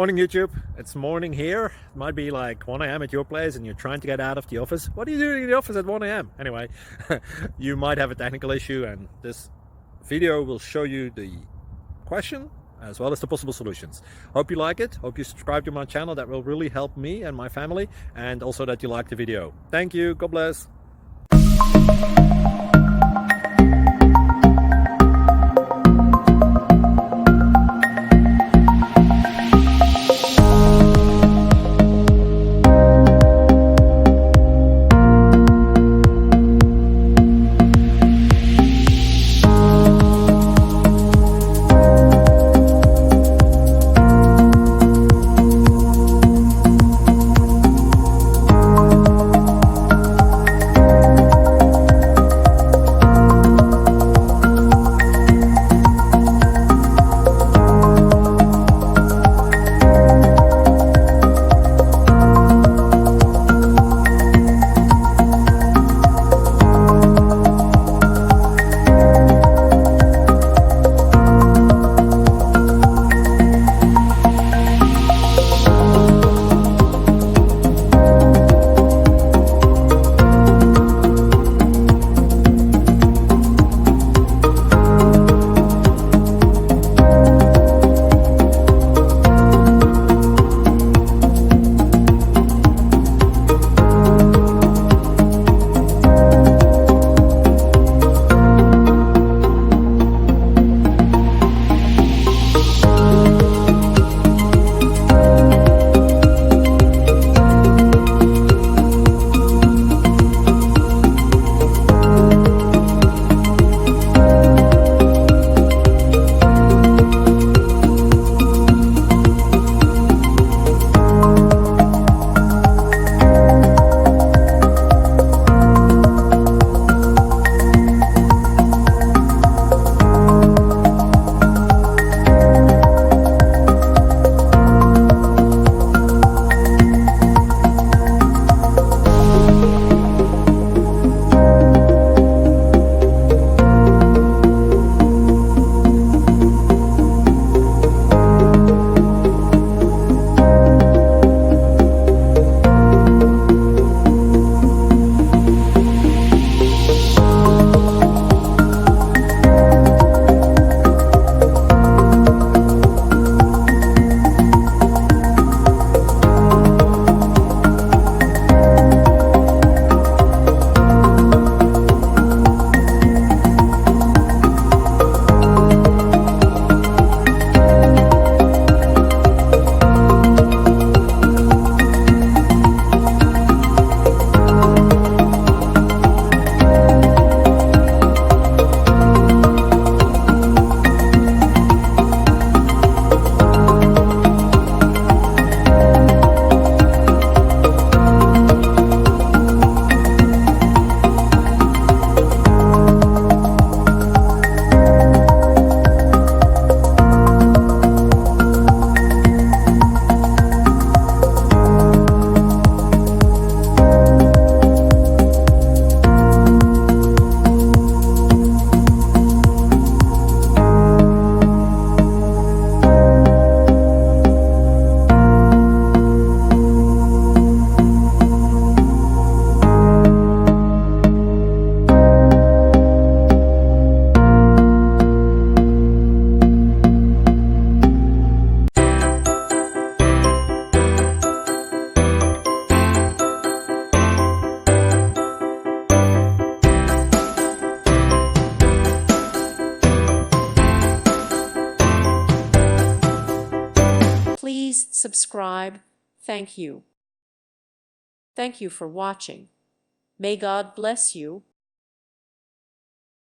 Morning YouTube, it's morning here. It might be like 1 a.m. at your place and you're trying to get out of the office. What are you doing in the office at 1 a.m? Anyway, you might have a technical issue and this video will show you the question as well as the possible solutions. Hope you like it, hope you subscribe to my channel. That will really help me and my family, and also that you like the video. Thank you, God bless. Please subscribe. Thank you. Thank you for watching. May God bless you